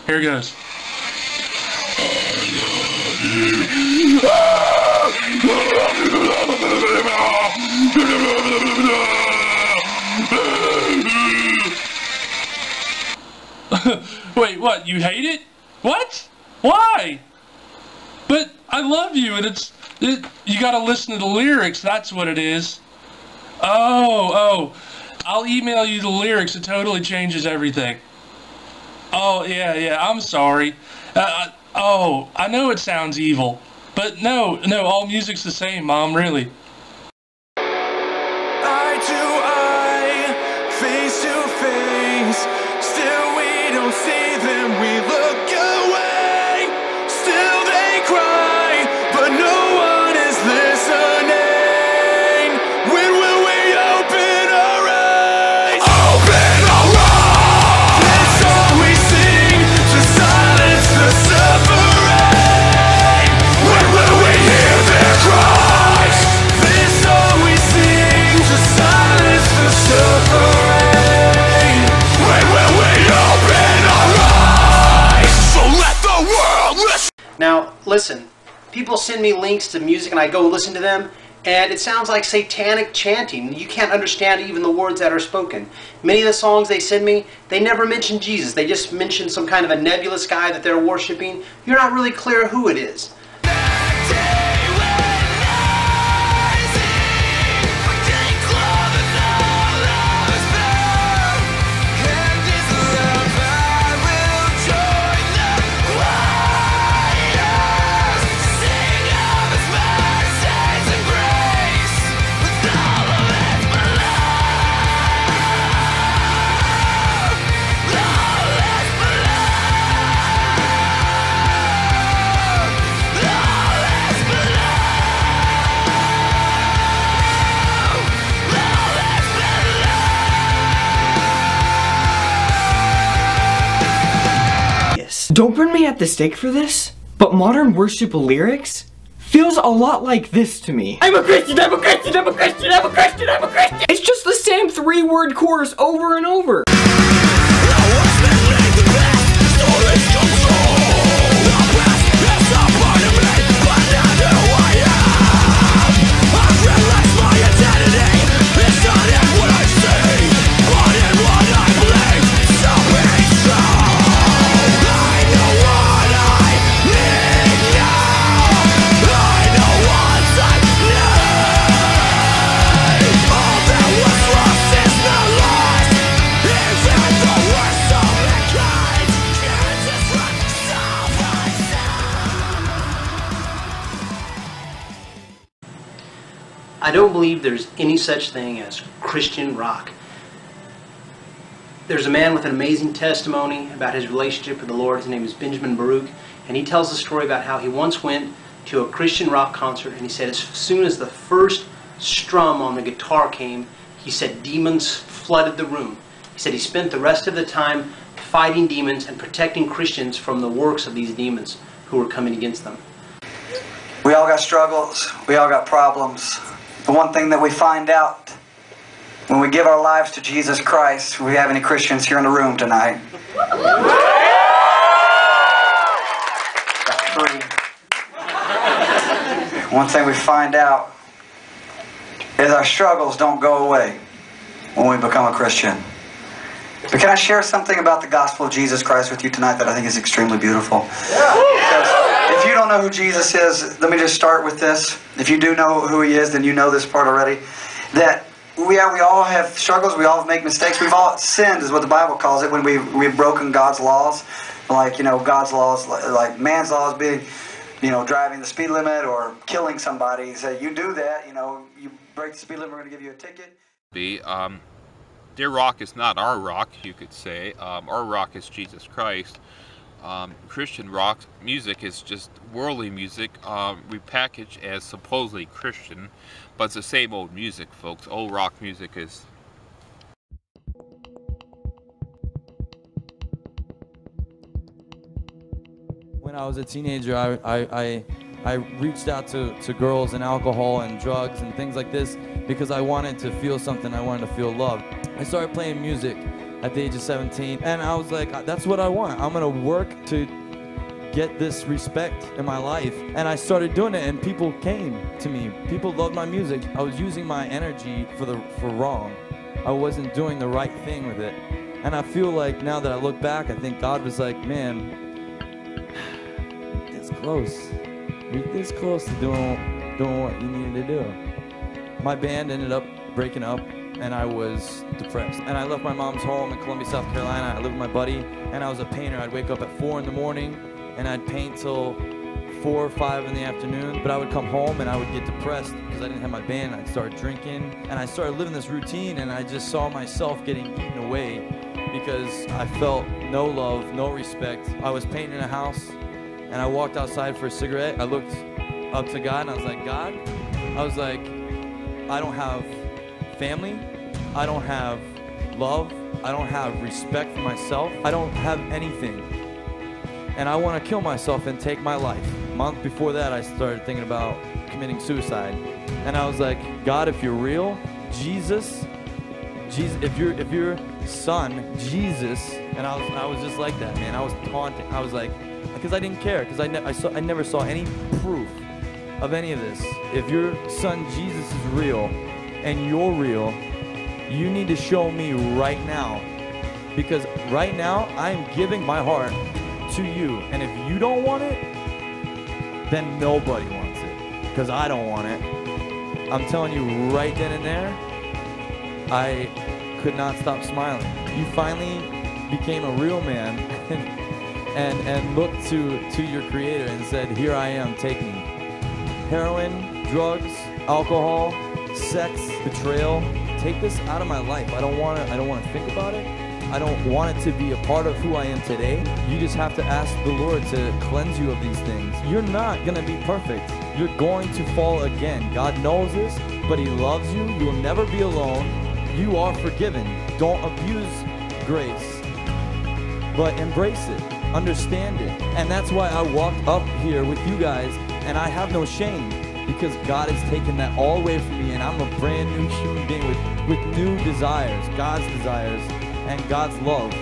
Here it goes. Wait, what? You hate it? What? Why? But I love you, and you gotta listen to the lyrics, that's what it is. Oh, I'll email you the lyrics, it totally changes everything. Oh, yeah, I'm sorry. I know it sounds evil, but no, all music's the same, Mom, really. Eye to eye, face to face, still we don't see them, we look away, still they cry, but no one is listening. When will we open our eyes? Open our eyes! That's all we sing to silence the suffering. When will we hear their cries? That's all we sing to silence the suffering. When will we open our eyes? So let the world listen. Now, listen, people send me links to music and I go listen to them, and it sounds like satanic chanting. You can't understand even the words that are spoken. Many of the songs they send me, they never mention Jesus. They just mention some kind of a nebulous guy that they're worshiping. You're not really clear who it is. Don't burn me at the stake for this, but modern worship lyrics feels a lot like this to me. I'm a Christian, I'm a Christian, I'm a Christian, I'm a Christian, I'm a Christian. It's just the same 3-word chorus over and over. I don't believe there's any such thing as Christian rock. There's a man with an amazing testimony about his relationship with the Lord. His name is Benjamin Baruch, and he tells a story about how he once went to a Christian rock concert, and he said as soon as the first strum on the guitar came, he said demons flooded the room. He said he spent the rest of the time fighting demons and protecting Christians from the works of these demons who were coming against them. We all got struggles, we all got problems. The one thing that we find out when we give our lives to Jesus Christ, do we have any Christians here in the room tonight? Got 3. One thing we find out is our struggles don't go away when we become a Christian. But can I share something about the gospel of Jesus Christ with you tonight that I think is extremely beautiful? Because if you don't know who Jesus is, let me just start with this. If you do know who he is, then you know this part already. That we all have struggles, we all make mistakes, we've all sinned is what the Bible calls it when we've broken God's laws. Like, you know, God's laws, like man's laws being, you know, driving the speed limit or killing somebody. He said, you do that, you know, you break the speed limit, we're going to give you a ticket. Their rock is not our rock, you could say. Our rock is Jesus Christ. Christian rock music is just worldly music repackaged as supposedly Christian, but it's the same old music, folks. Old rock music is... When I was a teenager, I reached out to girls and alcohol and drugs and things like this because I wanted to feel something. I wanted to feel love. I started playing music at the age of 17. And I was like, that's what I want. I'm gonna work to get this respect in my life. And I started doing it, and people came to me. People loved my music. I was using my energy for wrong. I wasn't doing the right thing with it. And I feel like now that I look back, I think God was like, man, this close. You're this close to doing what you needed to do. My band ended up breaking up, and I was depressed. And I left my mom's home in Columbia, South Carolina. I lived with my buddy, and I was a painter. I'd wake up at 4 in the morning, and I'd paint till 4 or 5 in the afternoon. But I would come home, and I would get depressed because I didn't have my band. I'd start drinking, and I started living this routine, and I just saw myself getting eaten away because I felt no love, no respect. I was painting a house, and I walked outside for a cigarette. I looked up to God, and I was like, God, I don't have family, I don't have love, I don't have respect for myself, I don't have anything. And I want to kill myself and take my life. A month before that, I started thinking about committing suicide. And I was like, God, if you're real, Jesus, if your son, Jesus, and I was just like that, man. I was taunting. I was like, because I didn't care, because I never saw any proof of any of this. If your son Jesus is real and you're real, you need to show me right now, because right now I'm giving my heart to you, and if you don't want it, then nobody wants it, because I don't want it. I'm telling you right then and there, I could not stop smiling. You finally became a real man and looked to your creator and said, here I am, take me. Heroin, drugs, alcohol, sex, betrayal, take this out of my life. I don't want to think about it. I don't want it to be a part of who I am today. You just have to ask the Lord to cleanse you of these things. You're not going to be perfect. You're going to fall again. God knows this, but He loves you. You will never be alone. You are forgiven. Don't abuse grace, but embrace it. Understand it. And that's why I walked up here with you guys, and I have no shame, because God has taken that all away from me, and I'm a brand new human being with new desires, God's desires, and God's love.